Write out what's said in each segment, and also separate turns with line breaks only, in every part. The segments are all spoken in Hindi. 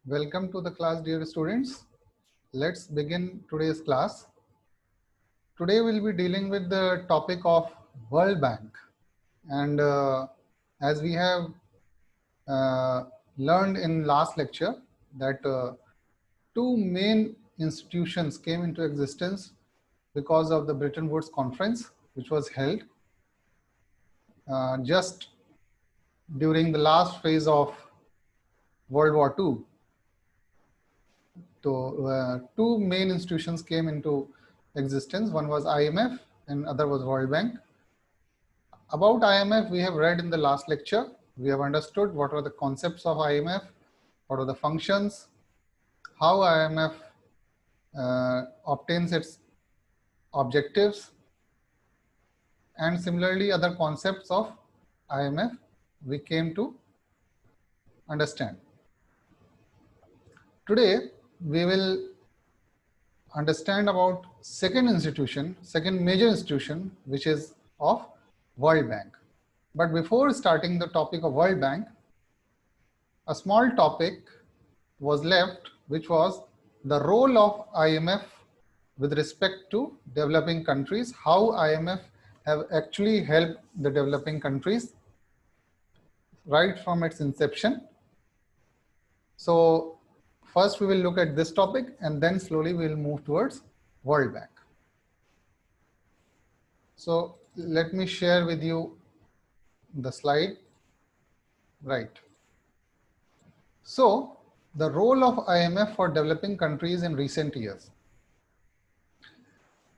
Welcome to the class, dear students. Let's begin today's class. Today we'll be dealing with the topic of World Bank. And as we have learned in last lecture that two main institutions came into existence because of the Bretton Woods Conference, which was held just during the last phase of World War II. So two main institutions came into existence. One was IMF and other was World Bank. About IMF, we have read in the last lecture. We have understood what are the concepts of IMF, what are the functions, how IMF obtains its objectives, and similarly other concepts of IMF we came to understand. Today, we will understand about second major institution, which is of World Bank. But before starting the topic of World Bank, a small topic was left, which was the role of IMF with respect to developing countries, how IMF have actually helped the developing countries right from its inception. So first we will look at this topic and then slowly we will move towards World Bank. So let me share with you the slide. Right. So the role of IMF for developing countries in recent years.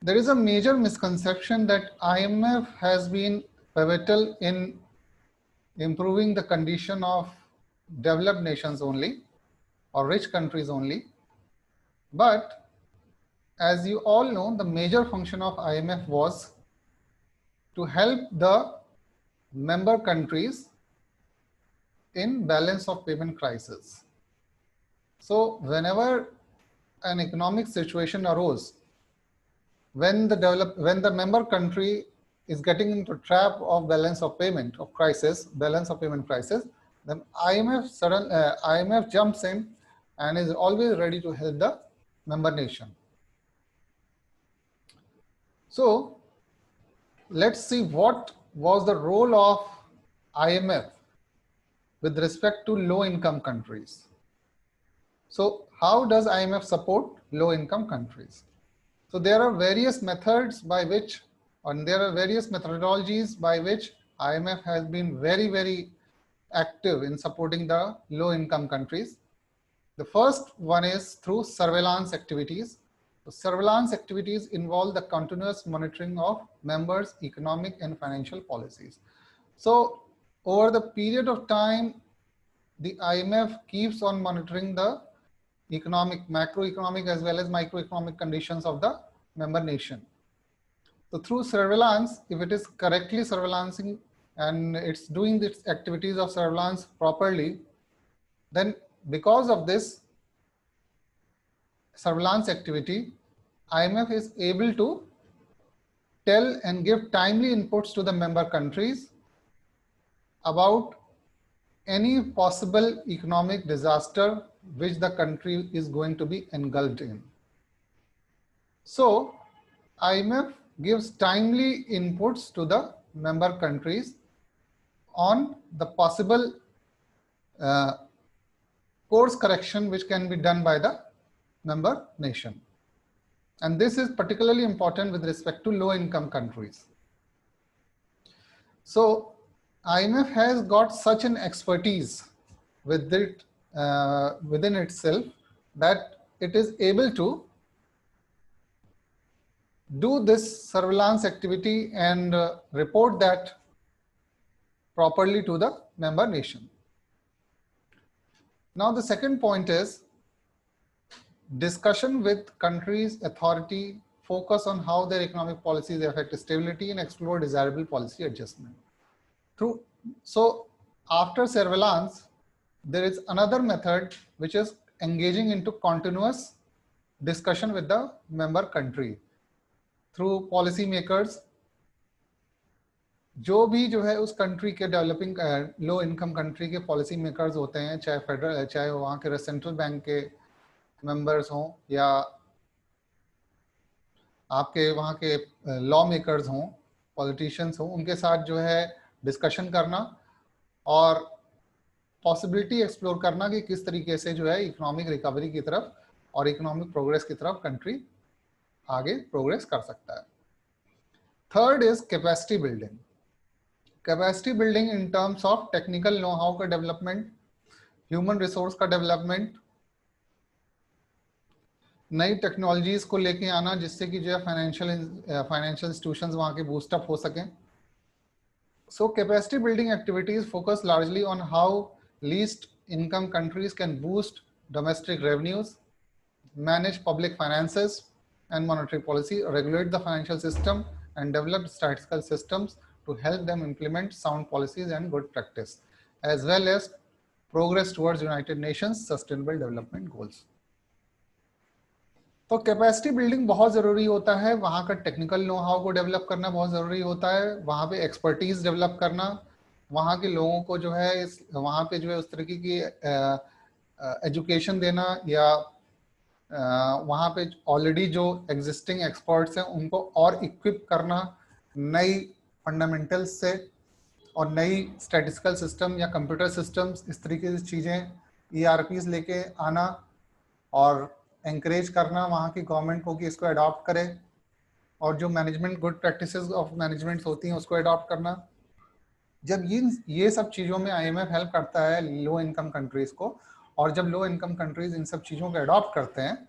There is a major misconception that IMF has been pivotal in improving the condition of developed nations only or rich countries only. But as you all know, the major function of IMF was to help the member countries in balance of payment crisis. So whenever an economic situation arose, when the member country is getting into trap of balance of payment crisis, then IMF jumps in and is always ready to help the member nation. So let's see what was the role of IMF with respect to low-income countries. So how does IMF support low-income countries? So there are various methods by which, and there are various methodologies by which IMF has been very, very active in supporting the low-income countries. The first one is through surveillance activities. So surveillance activities involve the continuous monitoring of members' economic and financial policies. So over the period of time, the IMF keeps on monitoring the macroeconomic as well as microeconomic conditions of the member nation. So through surveillance, if it is correctly surveillancing and it's doing its activities of surveillance properly, then because of this surveillance activity, IMF is able to tell and give timely inputs to the member countries about any possible economic disaster which the country is going to be engulfed in. So IMF gives timely inputs to the member countries on the possible course correction which can be done by the member nation. And this is particularly important with respect to low-income countries. So IMF has got such an expertise with it, within itself that it is able to do this surveillance activity and report that properly to the member nation. Now the second point is discussion with countries' authority, focus on how their economic policies affect stability and explore desirable policy adjustment. So after surveillance, there is another method which is engaging into continuous discussion with the member country through policymakers, जो भी जो है उस कंट्री के डेवलपिंग लो इनकम कंट्री के पॉलिसी मेकर्स होते हैं, चाहे फेडरल, चाहे वहाँ के सेंट्रल बैंक के मेंबर्स हों या आपके वहाँ के लॉ मेकर्स हों, पॉलिटिशियंस हों, उनके साथ जो है डिस्कशन करना और पॉसिबिलिटी एक्सप्लोर करना कि किस तरीके से जो है इकोनॉमिक रिकवरी की तरफ और इकोनॉमिक प्रोग्रेस की तरफ कंट्री आगे प्रोग्रेस कर सकता है। Third is capacity building. Capacity building in terms of technical know how का डेवलपमेंट, ह्यूमन रिसोर्स का डेवलपमेंट, नई टेक्नोलॉजीज को लेके आना जिससे कि जो है फाइनेंशियल इंस्टीट्यूशंस वहाँ के बूस्टअप हो सकें। So capacity building activities focus largely on how least income countries can boost domestic revenues, manage public finances and monetary policy, regulate the financial system, and develop statistical systems to help them implement sound policies and good practice, as well as progress towards United Nations Sustainable Development Goals. तो कैपेसिटी बिल्डिंग बहुत ज़रूरी होता है, वहाँ का टेक्निकल नो हाउ को डेवलप करना बहुत ज़रूरी होता है, वहाँ पे एक्सपर्टीज डेवलप करना, वहाँ के लोगों को जो है वहाँ पे जो है उस तरीके की एजुकेशन देना या वहाँ पे ऑलरेडी जो एग्जिस्टिंग एक्सपर्ट्स हैं उनको और इक्विप करना नई फंडामेंटल्स से और नई स्टैटिस्टिकल सिस्टम या कंप्यूटर सिस्टम्स, इस तरीके से चीज़ें ERPs लेके आना और एंकरेज करना वहाँ की गवर्नमेंट को कि इसको अडॉप्ट करे, और जो management good practices of management होती हैं उसको अडॉप्ट करना। जब ये सब चीज़ों में IMF हेल्प करता है लो इनकम कंट्रीज़ को, और जब लो इनकम कंट्रीज़ इन सब चीज़ों को अडॉप्ट करते हैं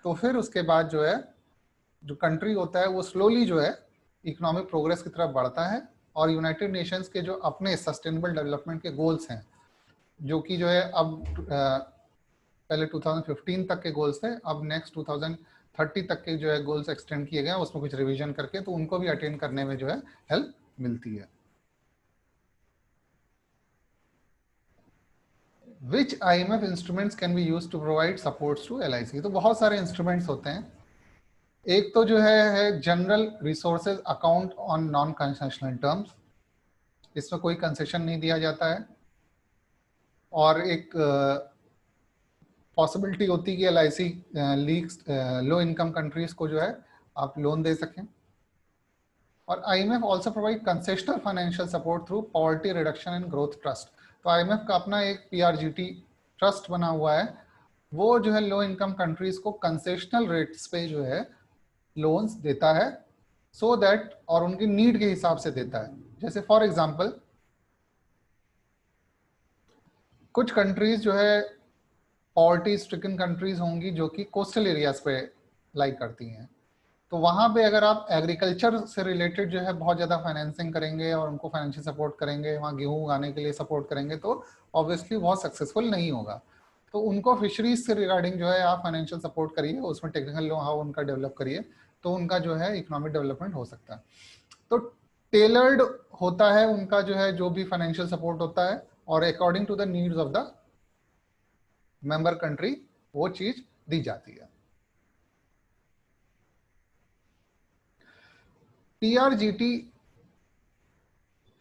तो फिर उसके बाद जो है जो कंट्री होता है वो स्लोली जो है इकोनॉमिक प्रोग्रेस की तरफ बढ़ता है, और यूनाइटेड नेशंस के जो अपने सस्टेनेबल डेवलपमेंट के गोल्स हैं, जो कि जो है अब पहले 2015 तक के गोल्स थे, अब नेक्स्ट 2030 तक के जो है गोल्स एक्सटेंड किए गए, उसमें कुछ रिवीजन करके, तो उनको भी अटेन करने में जो है हेल्प मिलती है। Which IMF instruments can be used to provide supports to LIC? तो बहुत सारे इंस्ट्रूमेंट्स होते हैं। एक तो जो है general resources account on non concessional terms, इसमें कोई कंसेशन नहीं दिया जाता है, और एक पॉसिबिलिटी होती है कि LIC लीग्स लो इनकम कंट्रीज को जो है आप लोन दे सकें। और IMF also provide concessional financial support through poverty reduction and growth trust. तो IMF का अपना एक PRGT ट्रस्ट बना हुआ है, वो जो है लो इनकम कंट्रीज को कंसेशनल रेट्स पे जो है लोन्स देता है, सो दैट, और उनकी नीड के हिसाब से देता है। जैसे फॉर एग्जांपल कुछ कंट्रीज जो है पॉवर्टी स्ट्रिकन कंट्रीज होंगी जो कि कोस्टल एरियाज पे लाइक करती हैं, तो वहाँ पे अगर आप एग्रीकल्चर से रिलेटेड जो है बहुत ज़्यादा फाइनेंसिंग करेंगे और उनको फाइनेंशियल सपोर्ट करेंगे, वहाँ गेहूँ उगाने के लिए सपोर्ट करेंगे, तो ऑब्वियसली बहुत सक्सेसफुल नहीं होगा। तो उनको फिशरीज से रिगार्डिंग जो है आप फाइनेंशियल सपोर्ट करिए, उसमें टेक्निकल नो हाउ उनका डेवलप करिए, तो उनका जो है इकोनॉमिक डेवलपमेंट हो सकता है। तो टेलर्ड होता है उनका जो है जो भी फाइनेंशियल सपोर्ट होता है, और according to the needs of the member country वो चीज दी जाती है। PRGT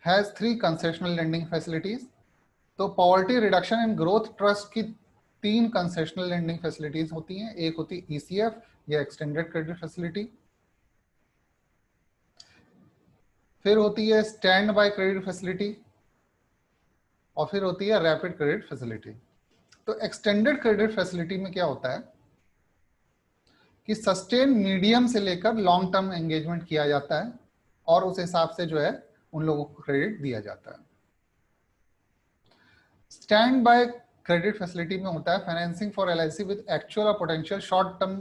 has 3 concessional lending facilities। तो poverty reduction and growth trust की 3 कंसेशनल लेंडिंग फैसिलिटीज होती हैं। एक होती है ECF या एक्सटेंडेड क्रेडिट फैसिलिटी, फिर होती है स्टैंड बाय क्रेडिट फैसिलिटी, और फिर होती है रैपिड क्रेडिट फैसिलिटी। तो एक्सटेंडेड क्रेडिट फैसिलिटी में क्या होता है कि सस्टेन मीडियम से लेकर लॉन्ग टर्म एंगेजमेंट किया जाता है, और उस हिसाब से जो है उन लोगों को क्रेडिट दिया जाता है। स्टैंड बाय क्रेडिट फैसिलिटी में होता है financing for LIC with actual और potential short term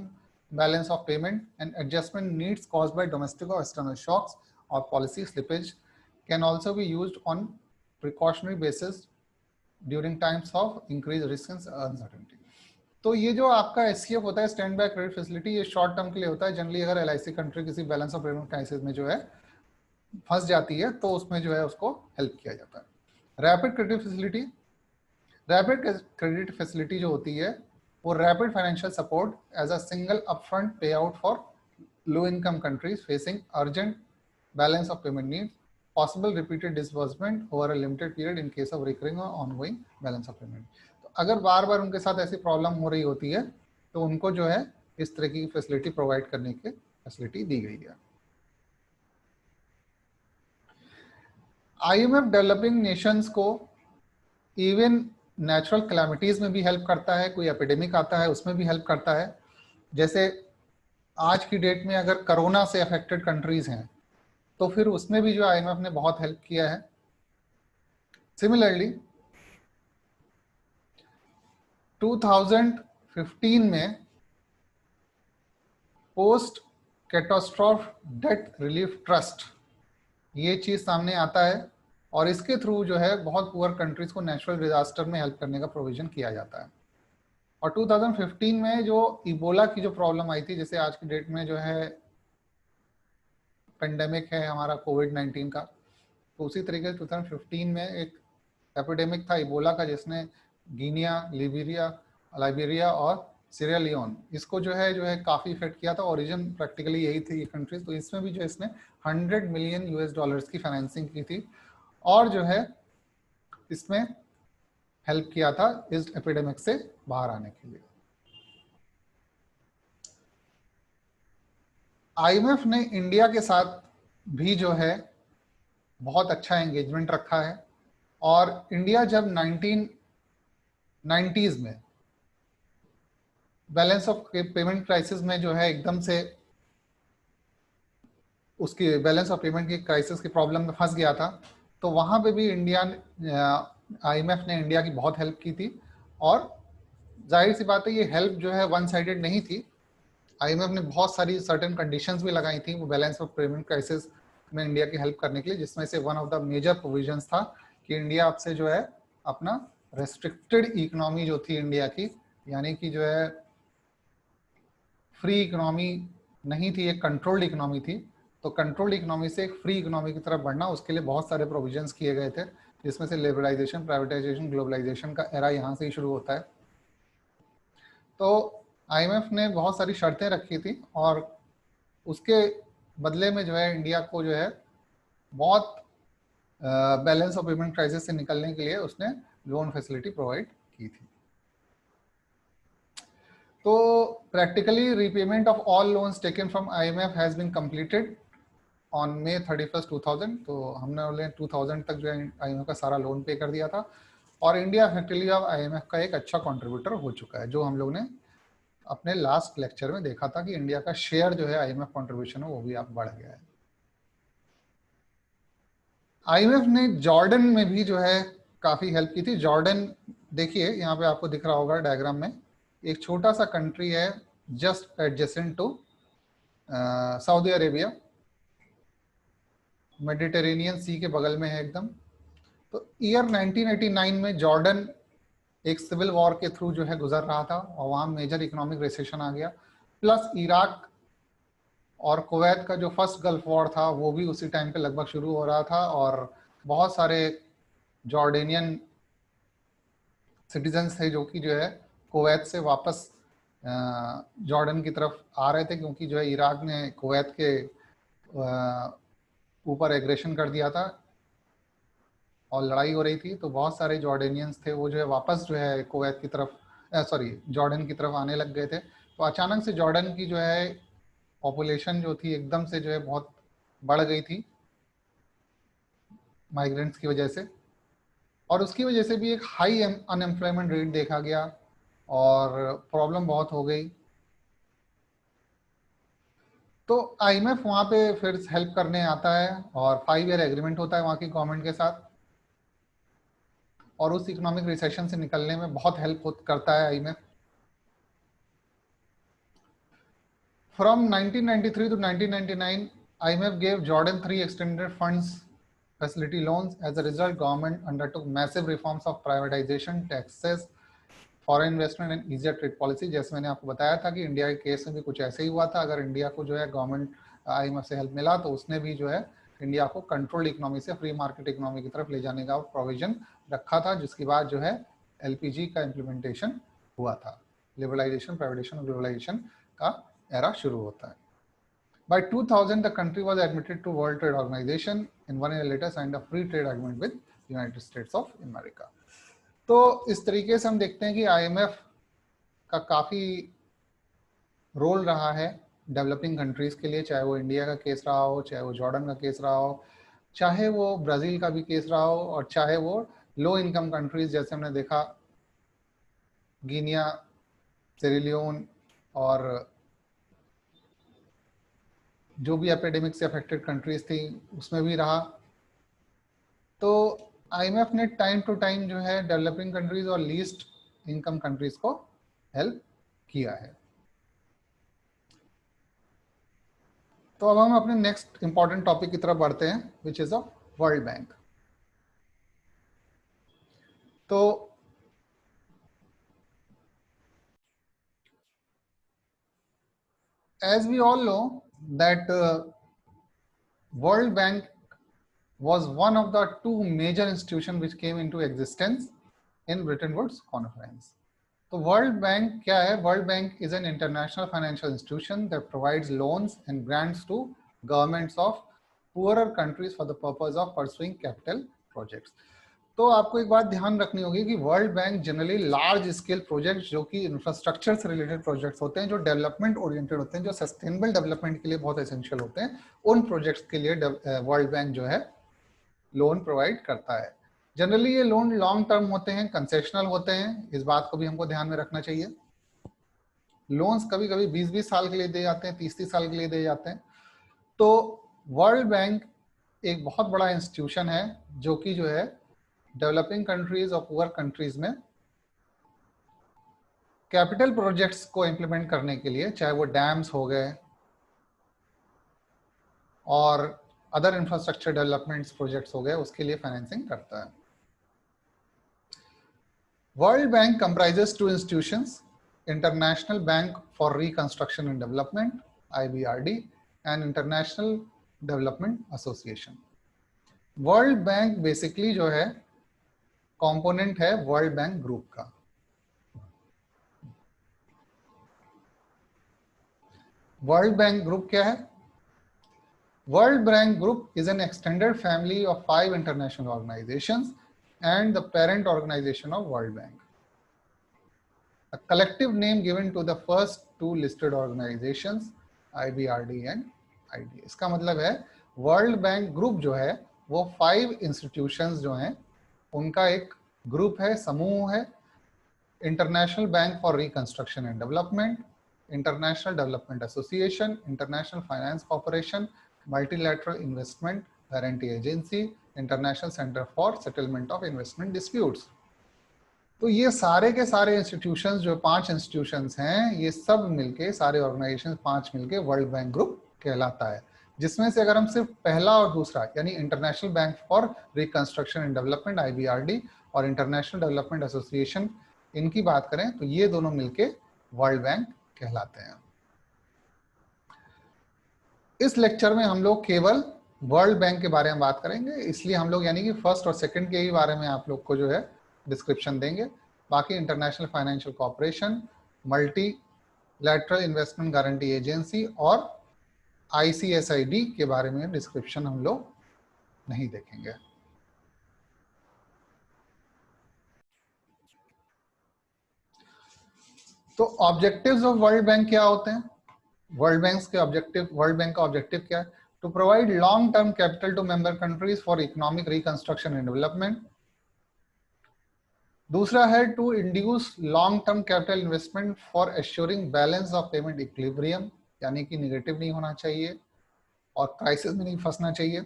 balance of payment and adjustment needs caused by domestic और एक्सटर्नल शॉक्स और policy slippage can also be used on precautionary basis during times of increase risk and uncertainty. तो ये जो आपका SCF होता है, स्टैंड बाय क्रेडिट फैसिलिटी, ये शॉर्ट टर्म के लिए होता है। जनरली अगर LIC कंट्री किसी बैलेंस ऑफ पेमेंट क्राइसिस में जो है फंस जाती है, तो उसमें जो है उसको हेल्प किया जाता है। Rapid credit facility, rapid credit facility जो होती है वो rapid financial support as a single upfront pay out for low income countries facing urgent balance of payment needs possible repeated disbursement over a limited period in case of recurring or ongoing balance of payment. तो अगर बार बार उनके साथ ऐसी प्रॉब्लम हो रही होती है तो उनको जो है इस तरह की फैसिलिटी प्रोवाइड करने की फैसिलिटी दी गई है। IMF डेवलपिंग नेशंस को इवन नेचुरल कैलामिटीज में भी हेल्प करता है, कोई एपिडेमिक आता है उसमें भी हेल्प करता है। जैसे आज की डेट में अगर कोरोना से अफेक्टेड कंट्रीज हैं तो फिर उसमें भी जो IMF ने बहुत हेल्प किया है। सिमिलरली 2015 में post catastrophe debt relief trust ये चीज सामने आता है और इसके थ्रू जो है बहुत पुअर कंट्रीज को नेचुरल डिजास्टर में हेल्प करने का प्रोविजन किया जाता है। और 2015 में जो इबोला की जो प्रॉब्लम आई थी, जैसे आज की डेट में जो है पेंडेमिक है हमारा कोविड-19 का, तो उसी तरीके से 2015 में एक एपिडेमिक था इबोला का जिसने गिनिया, लाइबेरिया और सीरिया लियोन इसको जो है काफी इफेक्ट किया था। ओरिजिन प्रैक्टिकली यही थी ये कंट्रीज। तो इसमें भी जो इसने 100 मिलियन यूएस डॉलर्स की फाइनेंसिंग की थी और जो है इसमें हेल्प किया था इस एपिडेमिक से बाहर आने के लिए। IMF ने इंडिया के साथ भी जो है बहुत अच्छा एंगेजमेंट रखा है और इंडिया जब 1990s में बैलेंस ऑफ पेमेंट क्राइसिस में जो है एकदम से उसकी बैलेंस ऑफ पेमेंट की क्राइसिस की प्रॉब्लम में फंस गया था, तो वहां पे भी IMF ने इंडिया की बहुत हेल्प की थी। और जाहिर सी बात है ये हेल्प जो है वन साइडेड नहीं थी। IMF ने बहुत सारी सर्टेन कंडीशंस भी लगाई थी वो बैलेंस ऑफ पेमेंट क्राइसिस में इंडिया की हेल्प करने के लिए, जिसमें से one of the major provisions था कि इंडिया आपसे जो है अपना रेस्ट्रिक्टेड इकोनॉमी जो थी इंडिया की, यानी कि जो है फ्री इकोनॉमी नहीं थी, एक कंट्रोल्ड इकोनॉमी थी। तो कंट्रोल्ड इकोनॉमी से एक फ्री इकोनॉमी की तरफ बढ़ना, उसके लिए बहुत सारे प्रोविजंस किए गए थे, जिसमें से लिबरलाइजेशन, प्राइवेटाइजेशन, ग्लोबलाइजेशन का एरा यहाँ से ही शुरू होता है। तो IMF ने बहुत सारी शर्तें रखी थी और उसके बदले में जो है इंडिया को जो है बहुत बैलेंस ऑफ पेमेंट क्राइसिस से निकलने के लिए उसने लोन फैसिलिटी प्रोवाइड की थी। तो practically repayment of all loans taken from IMF has been completed on May 31, 2000। तो हमने 2000 तक जो है IMF का सारा लोन पे कर दिया था और इंडिया इफेक्टिवली अब IMF का एक अच्छा कंट्रीब्यूटर हो चुका है, जो हम लोग ने अपने लास्ट लेक्चर में देखा था कि इंडिया का शेयर जो है IMF कंट्रीब्यूशन है वो भी अब बढ़ गया है। IMF ने जॉर्डन में भी जो है काफी हेल्प की थी। जॉर्डन देखिए यहाँ पे आपको दिख रहा होगा डायग्राम में, एक छोटा सा कंट्री है just adjacent to Saudi Arabia, Mediterranean sea के बगल में है एकदम। तो ईयर 1989 में जॉर्डन एक सिविल वॉर के थ्रू जो है गुजर रहा था और वहां मेजर इकोनॉमिक रिसेशन आ गया, प्लस इराक और कुवैत का जो फर्स्ट गल्फ वॉर था वो भी उसी टाइम पे लगभग शुरू हो रहा था और बहुत सारे जॉर्डेनियन सिटीजन्स थे जो कि जो है कुवैत से वापस जॉर्डन की तरफ आ रहे थे, क्योंकि जो है इराक ने कुवैत के ऊपर एग्रेशन कर दिया था और लड़ाई हो रही थी। तो बहुत सारे जॉर्डेनियंस थे वो जो है वापस जो है कुवैत की तरफ जॉर्डन की तरफ आने लग गए थे। तो अचानक से जॉर्डन की जो है पॉपुलेशन जो थी एकदम से जो है बहुत बढ़ गई थी माइग्रेंट्स की वजह से, और उसकी वजह से भी एक हाई अनएम्प्लॉयमेंट रेट देखा गया और प्रॉब्लम बहुत हो गई। तो IMF वहाँ पे फिर हेल्प करने आता है और 5 ईयर एग्रीमेंट होता है वहाँ की गवर्नमेंट के साथ और उस इकोनॉमिक रिसेशन से निकलने में बहुत हेल्प करता है IMF। From 1993 to 1999, IMF gave Jordan 3 extended funds facility loans. As a result, government undertook massive reforms of privatization, taxes, foreign investment and easier trade policy. जैसे मैंने आपको बताया था कि इंडिया के केस में भी कुछ ऐसे ही हुआ था। अगर इंडिया को जो है गवर्नमेंट IMF से हेल्प मिला तो उसने भी जो है इंडिया को कंट्रोल इकोनॉमी से फ्री मार्केट इकोनॉमी की तरफ ले जाने का प्रोविजन रखा था, जिसके बाद जो है LPG का इम्प्लीमेंटेशन हुआ था। लिबरलाइजेशन, प्राइवेटाइजेशन, ग्लोबलाइजेशन का एरा शुरू होता है। By 2000, the country was admitted to World Trade Organization and 1 year later signed a free trade agreement with United States of America. तो इस तरीके से हम देखते हैं कि IMF का काफ़ी रोल रहा है डेवलपिंग कंट्रीज़ के लिए, चाहे वो इंडिया का केस रहा हो, चाहे वो जॉर्डन का केस रहा हो, चाहे वो ब्राज़ील का भी केस रहा हो, और चाहे वो लो इनकम कंट्रीज़ जैसे हमने देखा गिनिया, सेरेलियोन और जो भी एपिडेमिक से अफेक्टेड कंट्रीज थी उसमें भी रहा। तो IMF ने टाइम टू टाइम जो है डेवलपिंग कंट्रीज और लीस्ट इनकम कंट्रीज को हेल्प किया है। तो अब हम अपने नेक्स्ट इंपॉर्टेंट टॉपिक की तरफ बढ़ते हैं, विच इज अ वर्ल्ड बैंक। तो as we all know that World Bank was one of the two major institutions which came into existence in Bretton Woods Conference. So World Bank क्या है? World Bank is an international financial institution that provides loans and grants to governments of poorer countries for the purpose of pursuing capital projects. तो आपको एक बात ध्यान रखनी होगी कि world bank generally large scale projects जो कि इंफ्रास्ट्रक्चर से रिलेटेड प्रोजेक्ट्स होते हैं, जो डेवलपमेंट ओरिएंटेड होते हैं, जो सस्टेनेबल डेवलपमेंट के लिए बहुत एसेंशियल होते हैं, उन प्रोजेक्ट्स के लिए वर्ल्ड बैंक जो है लोन प्रोवाइड करता है। जनरली ये लोन लॉन्ग टर्म होते हैं, कंसेशनल होते हैं, इस बात को भी हमको ध्यान में रखना चाहिए। लोन्स कभी कभी 20-20 साल के लिए दिए जाते हैं, 30-30 साल के लिए दिए जाते हैं। तो वर्ल्ड बैंक एक बहुत बड़ा इंस्टीट्यूशन है जो कि जो है डेवलपिंग कंट्रीज और पुअर कंट्रीज में कैपिटल प्रोजेक्ट्स को इंप्लीमेंट करने के लिए, चाहे वो डैम्स हो गए और अदर इंफ्रास्ट्रक्चर डेवलपमेंट्स प्रोजेक्ट्स हो गए, उसके लिए फाइनेंसिंग करता है। World Bank comprises two institutions, International Bank for Reconstruction and Development IBRD and International Development Association. World Bank basically जो है कंपोनेंट है वर्ल्ड बैंक ग्रुप का। वर्ल्ड बैंक ग्रुप क्या है? World Bank Group is an extended family of 5 international organizations and the parent organization of World Bank. A collective name given to the first two listed organizations, IBRD and IDA. इसका मतलब है वर्ल्ड बैंक ग्रुप जो है वो 5 इंस्टीट्यूशंस जो हैं उनका एक ग्रुप है, समूह है। International Bank for Reconstruction and development, international Development association, international finance corporation, multilateral investment guarantee agency, international centre for settlement of investment disputes. तो ये सारे के सारे इंस्टीट्यूशंस जो 5 इंस्टीट्यूशंस हैं, ये सब मिलके, सारे ऑर्गेनाइजेशन 5 मिलके वर्ल्ड बैंक ग्रुप कहलाता है। जिसमें से अगर हम सिर्फ पहला और दूसरा यानी international Bank for Reconstruction and Development IBRD और इंटरनेशनल डेवलपमेंट एसोसिएशन इनकी बात करें तो ये दोनों मिलके वर्ल्ड बैंक कहलाते हैं। इस लेक्चर में हम लोग केवल वर्ल्ड बैंक के बारे में बात करेंगे, इसलिए हम लोग यानी कि फर्स्ट और सेकंड के ही बारे में आप लोग को जो है डिस्क्रिप्शन देंगे। बाकी international financial corporation, multi lateral investment guarantee agency और ICSID के बारे में डिस्क्रिप्शन हम लोग नहीं देखेंगे। तो ऑब्जेक्टिव्स ऑफ वर्ल्ड बैंक क्या होते हैं? वर्ल्ड बैंक का ऑब्जेक्टिव क्या है? To provide long term capital to member countries for economic reconstruction and development. दूसरा है to induce long term capital investment for assuring balance of payment equilibrium, यानी कि निगेटिव नहीं होना चाहिए और क्राइसिस में नहीं फंसना चाहिए।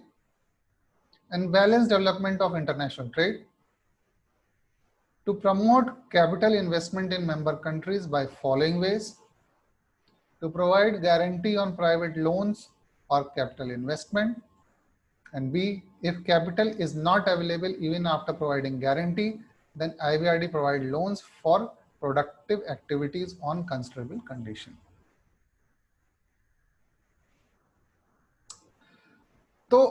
And balance development of international trade. To promote capital investment in member countries by following ways: to provide guarantee on private loans or capital investment, and B, if capital is not available even after providing guarantee, then IBRD provide loans for productive activities on considerable condition. तो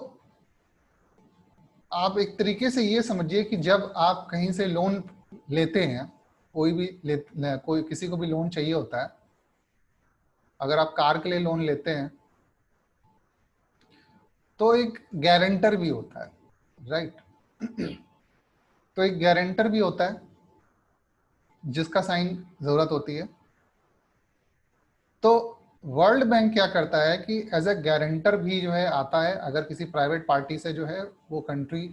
आप एक तरीके से ये समझिए कि जब आप कहीं से लोन लेते हैं, कोई किसी को भी लोन चाहिए होता है, अगर आप कार के लिए लोन लेते हैं तो एक गारंटर भी होता है, राइट। तो एक गारंटर भी होता है जिसका साइन जरूरत होती है। तो वर्ल्ड बैंक क्या करता है कि एज ए गारंटर भी जो है आता है, अगर किसी प्राइवेट पार्टी से जो है वो कंट्री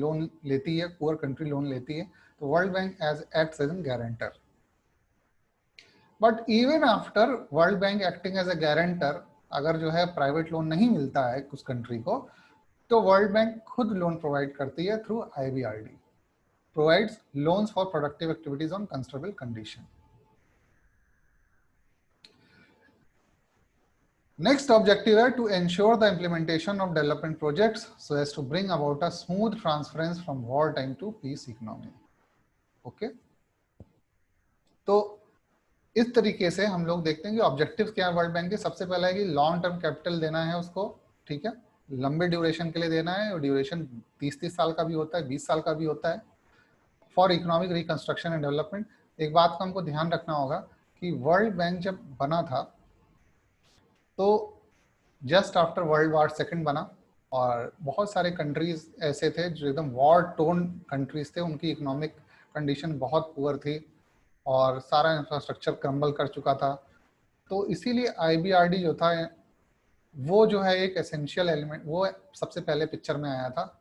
लोन लेती है, पुअर कंट्री लोन लेती है, तो World bank as acts as an guarantor. But even after World Bank acting as a guarantor, अगर जो है प्राइवेट लोन नहीं मिलता है उस कंट्री को, तो वर्ल्ड बैंक खुद लोन प्रोवाइड करती है through IBRD, provides loans for productive activities on considerable condition. Next objective है to ensure the implementation of development projects so as to bring about a smooth transference from war time to peace economy. Okay? तो इस तरीके से हम लोग देखते हैं कि ऑब्जेक्टिव्स क्या है वर्ल्ड बैंक के। सबसे पहला है कि लॉन्ग टर्म कैपिटल देना है उसको, ठीक है, लंबे ड्यूरेशन के लिए देना है, और ड्यूरेशन 30-30 साल का भी होता है, 20 साल का भी होता है, for economic reconstruction and development. एक बात का हमको ध्यान रखना होगा कि वर्ल्ड बैंक जब बना था तो just after world war second बना, और बहुत सारे कंट्रीज ऐसे थे जो एकदम वॉर टोन कंट्रीज थे, उनकी इकोनॉमिक कंडीशन बहुत पुअर थी और सारा इंफ्रास्ट्रक्चर क्रम्बल कर चुका था। तो इसीलिए IBRD जो था वो जो है एक एसेंशियल एलिमेंट, वो सबसे पहले पिक्चर में आया था,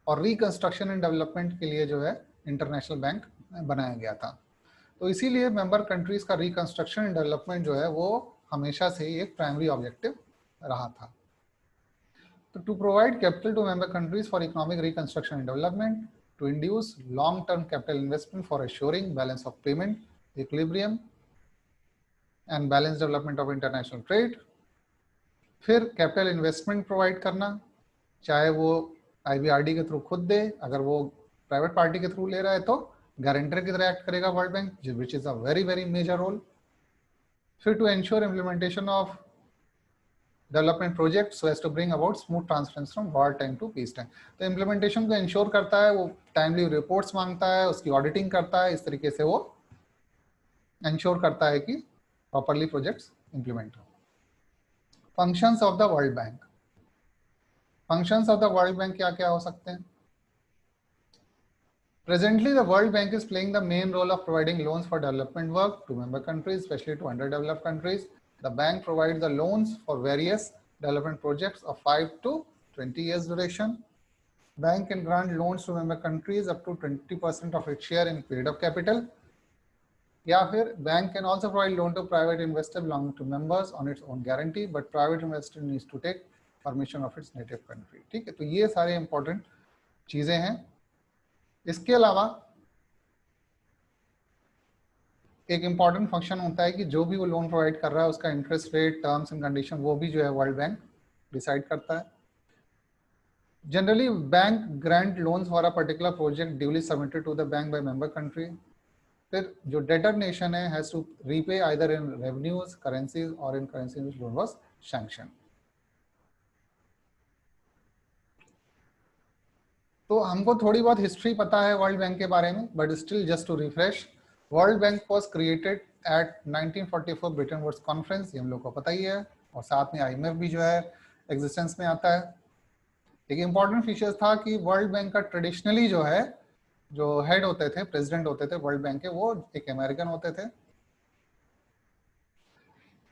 और रिकंस्ट्रक्शन एंड डेवलपमेंट के लिए जो है इंटरनेशनल बैंक बनाया गया था। तो इसीलिए मेंबर कंट्रीज का रिकंस्ट्रक्शन एंड डेवलपमेंट जो है वो हमेशा से ही एक प्राइमरी ऑब्जेक्टिव रहा था। तो to provide capital to member countries for economic reconstruction and development, to induce long term capital investment for assuring balance of payment, equilibrium and balance development of international trade. फिर कैपिटल इन्वेस्टमेंट प्रोवाइड करना, चाहे वो IBRD के थ्रू खुद दे, अगर वो प्राइवेट पार्टी के थ्रू ले रहा है तो गारंटर की तरह एक्ट करेगा world bank, which is a very very major role. फिर to ensure implementation of development project so as to bring about smooth transference from war time to peace time. तो इम्प्लीमेंटेशन को इंश्योर करता है, वो टाइमली रिपोर्ट्स मांगता है, उसकी ऑडिटिंग करता है, इस तरीके से वो इंश्योर करता है कि प्रॉपरली प्रोजेक्ट्स इंप्लीमेंट हो। Functions of the World bank, functions of the World bank क्या क्या हो सकते हैं? Presently, the World Bank is playing the main role of providing loans for development work to member countries, especially to underdeveloped countries. The bank provides the loans for various development projects of 5 to 20 years duration. Bank can grant loans to member countries up to 20% of its share in period of capital. या फिर bank can also provide loan to private investor belonging to members on its own guarantee, but private investor needs to take permission of its native country. ठीक है, तो ये सारे important चीजें हैं। इसके अलावा एक इंपॉर्टेंट फंक्शन होता है कि जो भी वो लोन प्रोवाइड कर रहा है उसका interest rate, terms and condition, वो भी जो है वर्ल्ड बैंक डिसाइड करता है। Generally bank grant loans for a particular project duly submitted to the bank by member country. फिर जो डेटर नेशन है has to repay either in revenues, currencies और in currency which loan was sanction. तो हमको थोड़ी बहुत हिस्ट्री पता है वर्ल्ड बैंक के बारे में, but still just to refresh, World Bank was created at 1944 Bretton Woods conference, ये हम लोग को पता ही है, और साथ में IMF भी जो है एग्जिस्टेंस में आता है। एक इम्पॉर्टेंट फीचर था कि वर्ल्ड बैंक का ट्रेडिशनली जो है, जो हेड होते थे, प्रेसिडेंट होते थे वर्ल्ड बैंक के, वो एक अमेरिकन होते थे।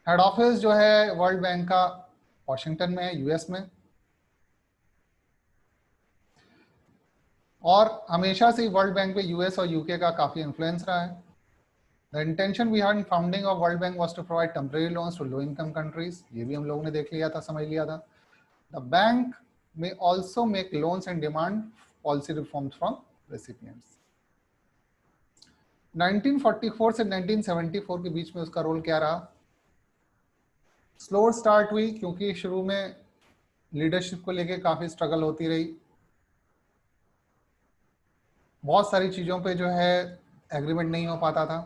हेड ऑफिस जो है वर्ल्ड बैंक का वॉशिंगटन में है, US में, और हमेशा से वर्ल्ड बैंक पे US और UK का काफी इन्फ्लुएंस रहा है। The intention behind founding of World Bank was to provide temporary loans to low-income countries. ये भी हम लोगों ने देख लिया था, समझ लिया था। The bank may also make loans and demand policy reforms from recipients. 1944 से 1974 के बीच में उसका रोल क्या रहा? स्लो स्टार्ट हुई क्योंकि शुरू में लीडरशिप को लेके काफी स्ट्रगल होती रही, बहुत सारी चीजों पे जो है एग्रीमेंट नहीं हो पाता था।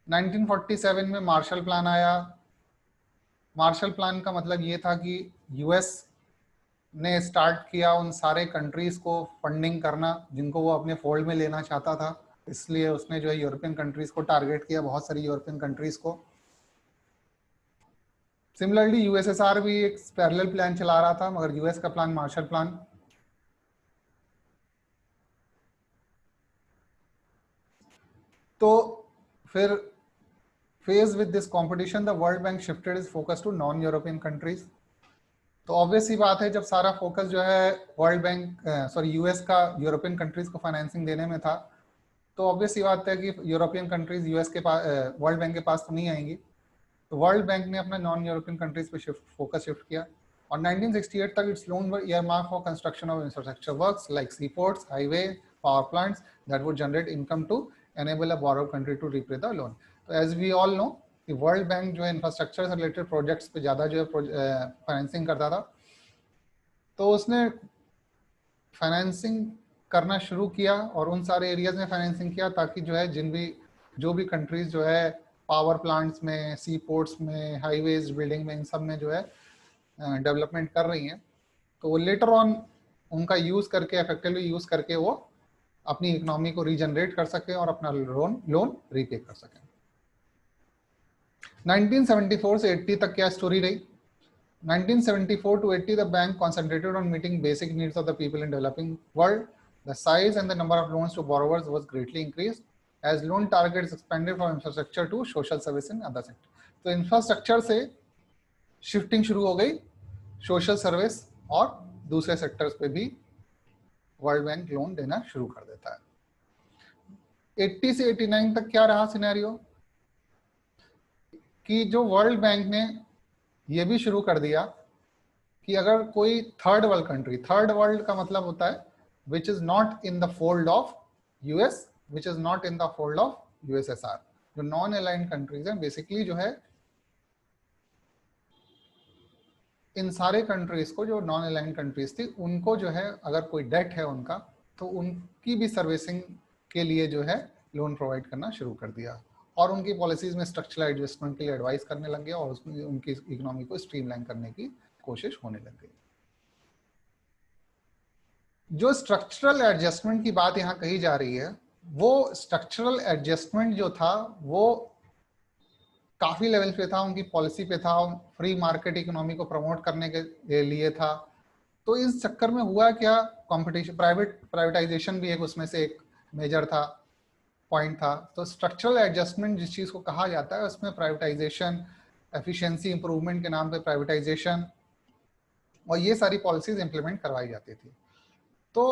1947 में मार्शल प्लान आया। मार्शल प्लान का मतलब ये था कि US ने स्टार्ट किया उन सारे कंट्रीज को फंडिंग करना जिनको वो अपने फोल्ड में लेना चाहता था, इसलिए उसने जो है यूरोपियन कंट्रीज को टारगेट किया, बहुत सारी यूरोपियन कंट्रीज को। सिमिलरली यूएसएसआर भी एक पैरेलल प्लान चला रहा था, मगर यूएस का प्लान मार्शल प्लान। तो फिर faced with this competition the World Bank shifted its focus to non European countries. तो ऑब्वियस ही बात है, जब सारा फोकस जो है वर्ल्ड बैंक सॉरी यूएस का यूरोपियन कंट्रीज को फाइनेंसिंग देने में था, तो ऑब्वियस ही बात है कि यूरोपियन कंट्रीज यूएस के पास वर्ल्ड बैंक के पास तो नहीं आएंगी। तो वर्ल्ड बैंक ने अपना नॉन यूरोपियन कंट्रीज पे फोकस शिफ्ट किया, और 1968 तक its loan were earmarked for construction of infrastructure works like sea ports, highway, power plants that would generate income to enable a borrowed country to repay the loan. तो as we all know कि वर्ल्ड बैंक जो है इंफ्रास्ट्रक्चर से रिलेटेड प्रोजेक्ट्स पे ज़्यादा जो है फाइनेंसिंग करता था, तो उसने फाइनेंसिंग करना शुरू किया और उन सारे एरियाज में फाइनेंसिंग किया ताकि जो है जो भी कंट्रीज जो है पावर प्लांट्स में, सी पोर्ट्स में, हाईवेज बिल्डिंग में, इन सब में जो है डेवलपमेंट कर रही हैं, तो वो लेटर ऑन उनका यूज़ करके, इफेक्टिवली यूज़ करके वो अपनी इकोनॉमी को रीजनरेट कर सके और अपना लोन रीपे कर सके। 1974 से 80 तक क्या स्टोरी रही? 1974 to 80 the bank concentrated on meeting basic needs of the people in developing world. The size and the number of loans to borrowers was greatly increased as loan targets expanded from infrastructure to social service and other sector. तो इंफ्रास्ट्रक्चर से शिफ्टिंग शुरू हो गई सोशल सर्विस और दूसरे सेक्टर्स पे भी वर्ल्ड बैंक लोन देना शुरू कर देता है। 80 से 89 तक क्या रहा सिनेरियो कि जो वर्ल्ड बैंक ने ये भी शुरू कर दिया कि अगर कोई third world country, third world का मतलब होता है which is not in the fold of US, which is not in the fold of USSR, जो नॉन अलाइंड कंट्रीज हैं, बेसिकली जो है इन सारे कंट्रीज को, जो नॉन अलाइंड कंट्रीज थी, उनको जो है अगर कोई डेट है उनका, तो उनकी भी सर्विसिंग के लिए जो है लोन प्रोवाइड करना शुरू कर दिया और उनकी पॉलिसीज में स्ट्रक्चरल एडजस्टमेंट के लिए एडवाइस करने लग गया और उसमें उनकी इकोनॉमी को स्ट्रीमलाइन करने की कोशिश होने लग गई। जो स्ट्रक्चरल एडजस्टमेंट की बात यहाँ कही जा रही है, वो स्ट्रक्चरल एडजस्टमेंट जो था वो काफी लेवल पे था, उनकी पॉलिसी पे था, फ्री मार्केट इकोनॉमी को प्रमोट करने के लिए था। तो इस चक्कर में हुआ क्या, कंपटीशन, प्राइवेटाइजेशन भी एक उसमें से एक मेजर था, पॉइंट था। तो स्ट्रक्चरल एडजस्टमेंट जिस चीज को कहा जाता है उसमें प्राइवेटाइजेशन, एफिशिएंसी इंप्रूवमेंट के नाम पे प्राइवेटाइजेशन और ये सारी पॉलिसीज इंप्लीमेंट करवाई जाती थी। तो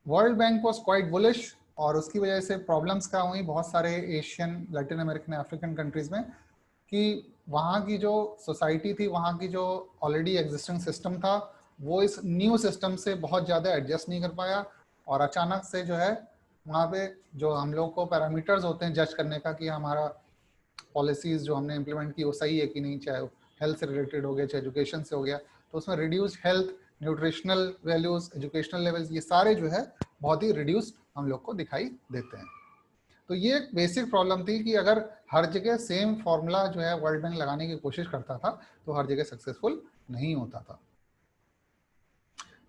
World Bank was quite bullish और उसकी वजह से प्रॉब्लम्स क्या हुई बहुत सारे Asian, Latin American, African countries में, कि वहाँ की जो सोसाइटी थी, वहाँ की जो ऑलरेडी एग्जिस्टिंग सिस्टम था, वो इस न्यू सिस्टम से बहुत ज़्यादा एडजस्ट नहीं कर पाया और अचानक से जो है वहाँ पे जो हम लोग को पैरामीटर्स होते हैं जज करने का कि हमारा पॉलिसीज जो हमने इम्प्लीमेंट की वो सही है कि नहीं, चाहे हेल्थ से रिलेटेड हो गया, चाहे एजुकेशन से हो गया, तो उसमें reduced health, nutritional values, educational levels, ये सारे जो है बहुत ही रिड्यूस्ड हम लोग को दिखाई देते हैं। तो ये एक बेसिक प्रॉब्लम थी कि अगर हर जगह सेम फॉर्मूला जो है वर्ल्ड बैंक लगाने की कोशिश करता था तो हर जगह सक्सेसफुल नहीं होता था।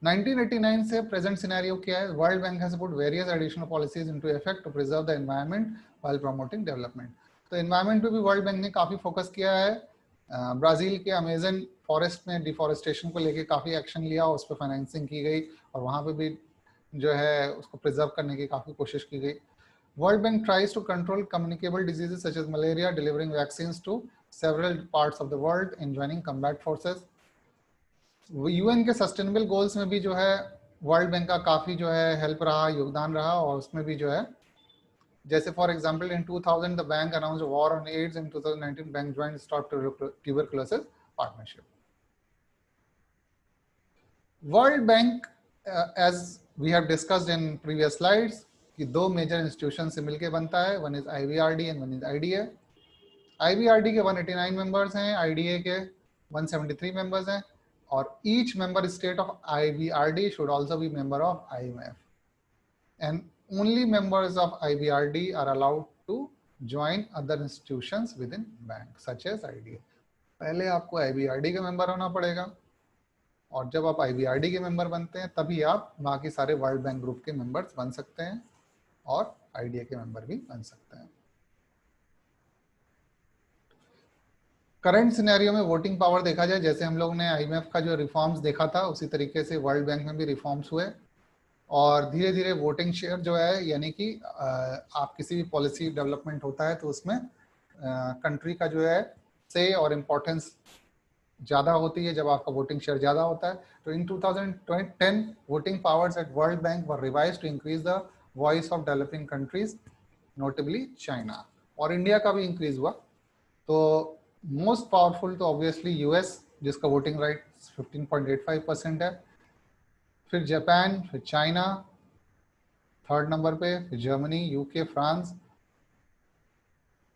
1989 से प्रेजेंट सिनेरियो क्या है? World Bank has put various additional policies into effect to preserve the environment while promoting development. तो एनवायरनमेंट पे भी वर्ल्ड बैंक ने काफी फोकस किया है। ब्राजील के अमेजन फॉरेस्ट में डिफॉरेस्टेशन को लेके काफी एक्शन लिया, उस पर फाइनेंसिंग की गई और वहां पे भी जो है उसको प्रिजर्व करने की काफी कोशिश की गई। World Bank tries to control communicable diseases such as malaria, delivering vaccines to several parts of the world and joining combat forces. UN के सस्टेनेबल गोल्स में भी जो है वर्ल्ड बैंक का काफी जो है हेल्प रहा, योगदान रहा और उसमें भी जो है, जैसे for example in 2000 the bank announced war on AIDS, in 2019 bank joined stop tuberculosis partnership. World bank as we have discussed in previous slides कि दो मेजर इंस्टीट्यूशन से मिलके बनता है, one is IBRD and one is IDA. IBRD के 189 मेंबर्स हैं, आईडीए के 173 मेंबर्स हैं और each member state of IBRD should also be member of IMF and only members of IBRD are allowed to join other institutions within bank such as IDA. पहले आपको आईबीआरडी का मेंबर होना पड़ेगा और जब आप आईबीआरडी के मेंबर बनते हैं तभी आप बाकी सारे वर्ल्ड बैंक ग्रुप के मेंबर्स बन सकते हैं और आईडीए के मेंबर भी बन सकते हैं। करंट सिनेरियो में वोटिंग पावर देखा जाए, जैसे हम लोग ने आईएमएफ का जो रिफॉर्म्स देखा था उसी तरीके से वर्ल्ड बैंक में भी रिफॉर्म्स हुए और धीरे धीरे वोटिंग शेयर जो है, यानी कि आप किसी भी पॉलिसी डेवलपमेंट होता है तो उसमें कंट्री का जो है से और इम्पोर्टेंस ज़्यादा होती है जब आपका वोटिंग शेयर ज़्यादा होता है। तो in 2010 voting powers at world bank were revised to increase the voice of developing countries, notably China, और इंडिया का भी इंक्रीज हुआ। तो मोस्ट पावरफुल तो ऑब्वियसली यूएस, जिसका वोटिंग राइट 15.85% है, फिर जापान, फिर चाइना थर्ड नंबर पे, फिर Germany, UK, France.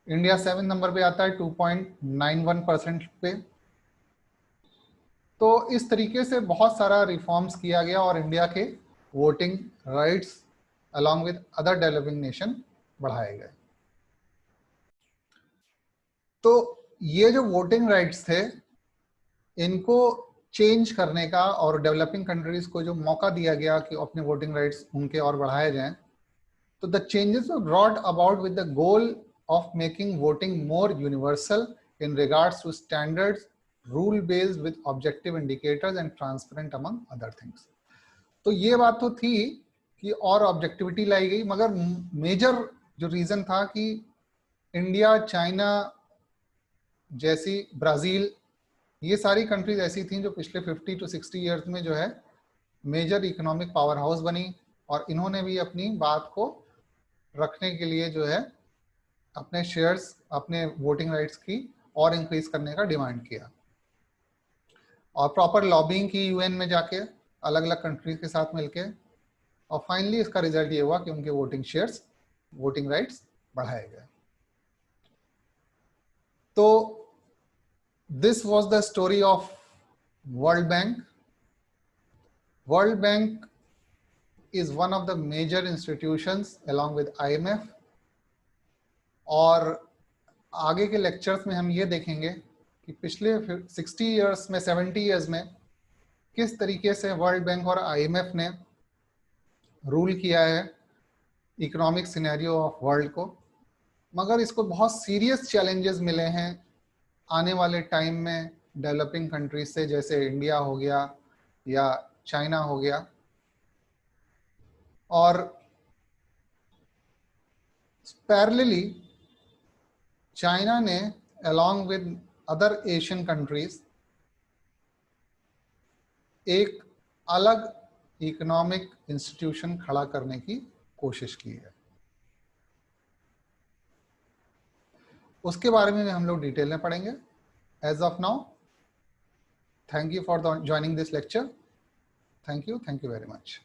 India 7 number पे आता है 2.91% पे। तो इस तरीके से बहुत सारा रिफॉर्म्स किया गया और इंडिया के voting rights along with other developing nation बढ़ाए गए। तो ये जो वोटिंग राइट्स थे, इनको चेंज करने का और डेवलपिंग कंट्रीज को जो मौका दिया गया कि अपने वोटिंग राइट्स उनके और बढ़ाए जाएं, तो the changes were brought about with the goal of making voting more universal in regards to standards, rule based with objective indicators and transparent among other things. तो ये बात तो थी कि और ऑब्जेक्टिविटी लाई गई, मगर मेजर जो रीजन था कि इंडिया, चाइना जैसी, ब्राजील, ये सारी कंट्रीज ऐसी थी जो पिछले 50 to 60 ईयर्स में जो है मेजर इकोनॉमिक पावर हाउस बनी, और इन्होंने भी अपनी बात को रखने के लिए जो है अपने शेयर्स, अपने वोटिंग राइट्स की और इंक्रीज करने का डिमांड किया, और प्रॉपर लॉबिंग की यूएन में जाके अलग अलग कंट्रीज के साथ मिलके, और फाइनली इसका रिजल्ट ये हुआ कि उनके वोटिंग शेयर्स, वोटिंग राइट्स बढ़ाए गए। तो this was the story of World Bank. World Bank is one of the major institutions along with IMF, और आगे के लेक्चर्स में हम ये देखेंगे कि पिछले 60 इयर्स में, 70 इयर्स में किस तरीके से वर्ल्ड बैंक और IMF ने रूल किया है इकोनॉमिक सिनेरियो ऑफ वर्ल्ड को, मगर इसको बहुत सीरियस चैलेंजेस मिले हैं आने वाले टाइम में डेवलपिंग कंट्रीज से, जैसे इंडिया हो गया या चाइना हो गया। और पैरेलली चाइना ने along with other Asian countries एक अलग इकोनॉमिक इंस्टीट्यूशन खड़ा करने की कोशिश की है। उसके बारे में हम लोग डिटेल में पढ़ेंगे। As of now, thank you for joining this lecture. Thank you very much.